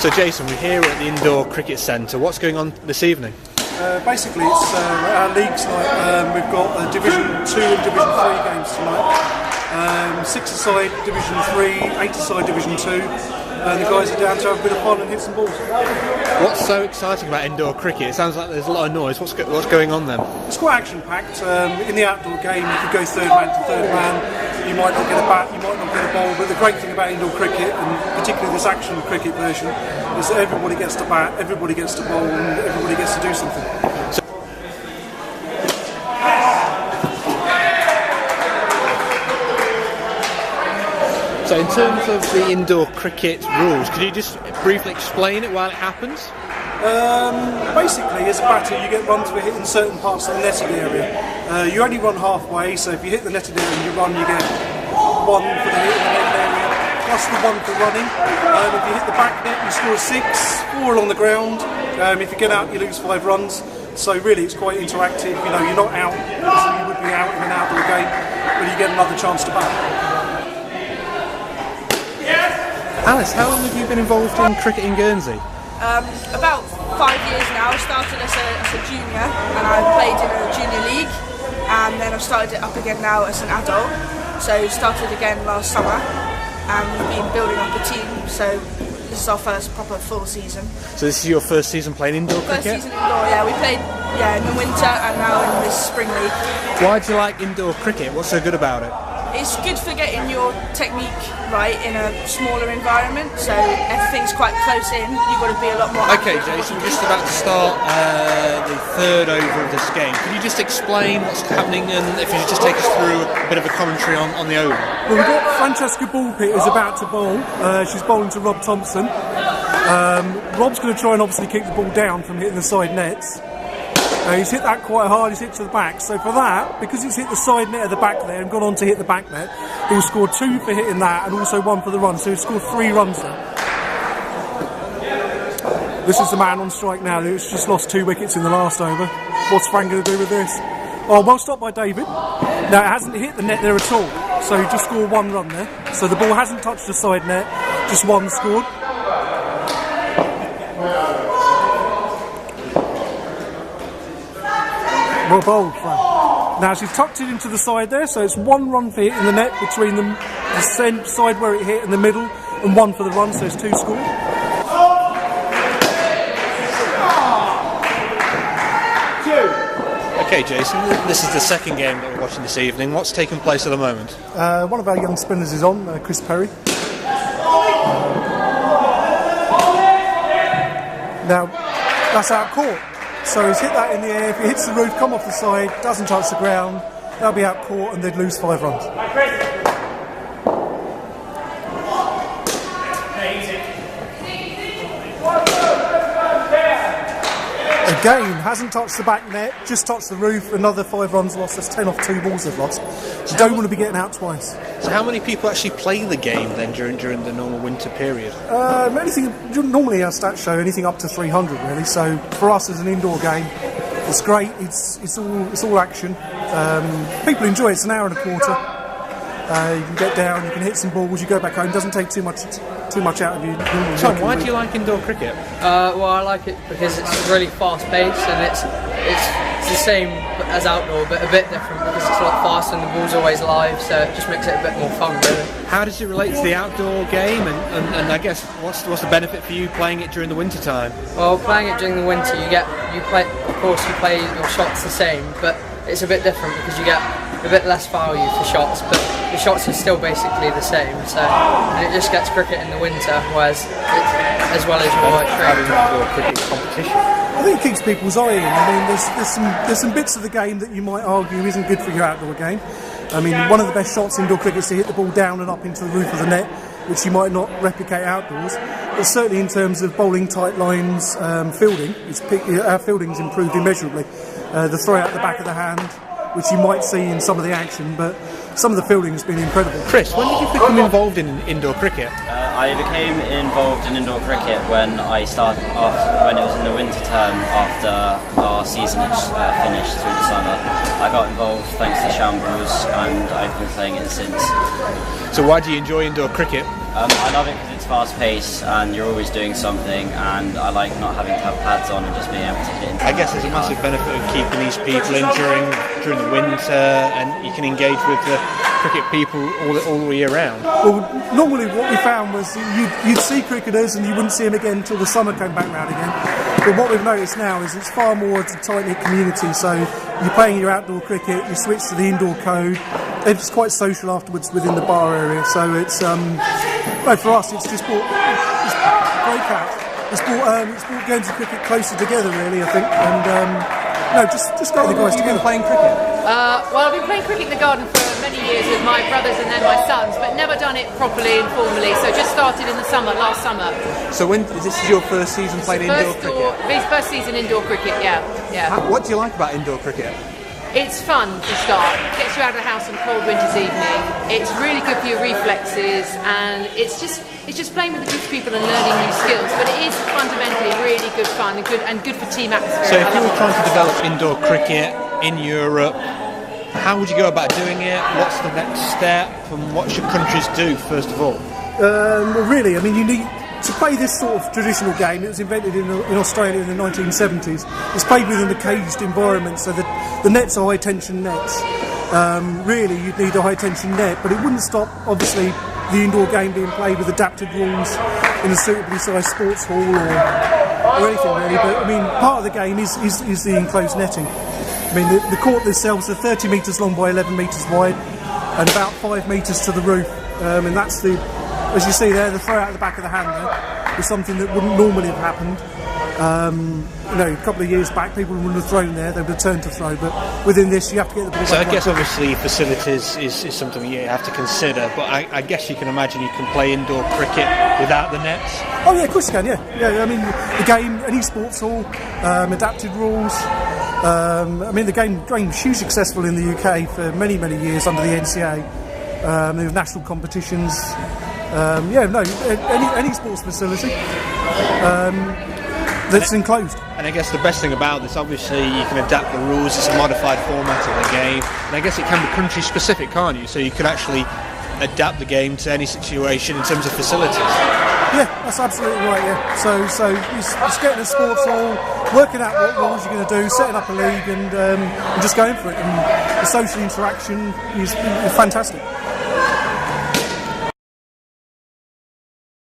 So Jason, we're here at the Indoor Cricket Centre. What's going on this evening? Basically it's our leagues night. We've got Division 2 and Division 3 games tonight. 6-a-side Division 3, 8-a-side Division 2. The guys are down to have a bit of fun and hit some balls. What's so exciting about indoor cricket? It sounds like there's a lot of noise. What's going on then? It's quite action-packed. In the outdoor game you could go third man to third man. You might not get a bat, you might not get a ball, but the great thing about indoor cricket, and particularly this action cricket version, is that everybody gets to bat, everybody gets to bowl, and everybody gets to do something. So in terms of the indoor cricket rules, could you just briefly explain it while it happens? Basically, as a batter, you get runs for hitting certain parts of the netted area. You only run halfway, so if you hit the netted area and you run, you get 1 for the hit in the netted area, plus the 1 for running. If you hit the back net, you score 6, 4 along the ground. If you get out, you lose 5 runs. So really, it's quite interactive. You know, you're not out as you would be out in an outdoor game, but you get another chance to bat. Alice, how long have you been involved in cricket in Guernsey? About 5 years now. I started as a junior and I played in a junior league, and then I've started it up again now as an adult. So started again last summer and we've been building up a team, so this is our first proper full season. So this is your first season playing indoor cricket? First season indoor, yeah. We played in the winter and now in this spring league. Why do you like indoor cricket? What's so good about it? It's good for getting your technique right in a smaller environment, so everything's quite close in. You've got to be a lot more. Okay, Jason, we're just about to start the third over of this game. Can you just explain what's happening, and if you just take us through a bit of a commentary on the over? Well, we've got Francesca Ballpit is about to bowl. She's bowling to Rob Thompson. Rob's going to try and obviously keep the ball down from hitting the side nets. He's hit that quite hard, he's hit to the back, so for that, because he's hit the side net at the back there and gone on to hit the back net, he'll score 2 for hitting that and also 1 for the run, so he'll score 3 runs there. This is the man on strike now who's just lost 2 wickets in the last over. What's Frank going to do with this? Oh, well stopped by David. Now it hasn't hit the net there at all, so he just scored 1 run there. So the ball hasn't touched the side net, just 1 scored. Well bowled, Frank. Now she's tucked it into the side there, so it's 1 run for hitting the net between the side where it hit and the middle, and 1 for the run, so it's 2 scored. Okay, Jason, this is the second game that we're watching this evening. What's taking place at the moment? One of our young spinners is on, Chris Perry. Now, that's out court. So he's hit that in the air. If it hits the roof, come off the side, doesn't touch the ground, they'll be out court and they'd lose 5 runs. Again, hasn't touched the back net, just touched the roof, another 5 runs lost. That's 10 off 2 balls they've lost. So you don't want to be getting out twice. So how many people actually play the game then during the normal winter period? Normally our stats show anything up to 300 really, so for us as an indoor game, it's great, it's all action. People enjoy it, it's an hour and a quarter. You can get down, you can hit some balls, you go back home, it doesn't take too much out of you. Tom, why do you like indoor cricket? Well, I like it because it's really fast paced and it's the same as outdoor, but a bit different because it's a lot faster and the ball's always live, so it just makes it a bit more fun, really. How does it relate to the outdoor game, and I guess what's the benefit for you playing it during the winter time? Well, playing it during the winter, you play your shots the same, but it's a bit different because you get a bit less value for shots, but the shots are still basically the same, and it just gets cricket in the winter, whereas as well as your indoor cricket competition. I think it keeps people's eye in. I mean, there's some bits of the game that you might argue isn't good for your outdoor game. I mean, one of the best shots indoor cricket is to hit the ball down and up into the roof of the net, which you might not replicate outdoors. But certainly in terms of bowling tight lines, fielding, our fielding's improved immeasurably. The throw out the back of the hand, which you might see in some of the action, but some of the fielding has been incredible. Chris, when did you become involved in indoor cricket? I became involved in indoor cricket when I started off, when it was in the winter term after our season finished through the summer. I got involved thanks to Shambles and I've been playing it since. So why do you enjoy indoor cricket? I love it because it's fast paced and you're always doing something, and I like not having to have pads on and just being able to hit into I guess there's a massive benefit of keeping these people in during the winter, and you can engage with the cricket people all the year round. Well, normally what we found was you'd see cricketers and you wouldn't see them again until the summer came back round again. But what we've noticed now is it's far more a tight-knit community, so you're playing your outdoor cricket, you switch to the indoor code. It's quite social afterwards within the bar area, so it's for us it's just brought Guernsey cricket closer together, really, I think, and just getting the guys together. Playing cricket? Well, I've been playing cricket in the garden for many years with my brothers and then my sons, but never done it properly and formally. So just started in the summer, last summer. So this is your first season playing indoor cricket? First season indoor cricket, yeah. What do you like about indoor cricket? It's fun to start. Gets you out of the house on a cold winter's evening. It's really good for your reflexes, and it's just playing with the good people and learning new skills. But it is fundamentally really good fun and good for team atmosphere. So if you were trying to develop indoor cricket in Europe, how would you go about doing it? What's the next step, and what should countries do first of all? Well, really, I mean, you need to play this sort of traditional game. It was invented in Australia in the 1970s. It's played within a caged environment, so the nets are high tension nets. Really, you'd need a high tension net, but it wouldn't stop, obviously, the indoor game being played with adapted rules in a suitably sized sports hall or anything really. But I mean, part of the game is the enclosed netting. I mean, the court themselves are 30 metres long by 11 metres wide and about 5 metres to the roof, and that's as you see there, the throw out of the back of the hand there is something that wouldn't normally have happened. A couple of years back, people wouldn't have thrown there; they would have turned to throw. But within this, you have to get the ball. So back I guess right. obviously facilities is something you have to consider. But I guess you can imagine you can play indoor cricket without the nets. Oh yeah, of course you can. Yeah. I mean, the game, any sports hall, adapted rules. I mean, the game was hugely successful in the UK for many years under the NCA. There were national competitions. Any sports facility that's enclosed. And I guess the best thing about this, obviously, you can adapt the rules. It's a modified format of the game, and I guess it can be country specific, can't you? So you could actually adapt the game to any situation in terms of facilities. Yeah, that's absolutely right. Yeah. So it's getting a sports hall, working out what rules you're going to do, setting up a league, and just going for it. And the social interaction is fantastic.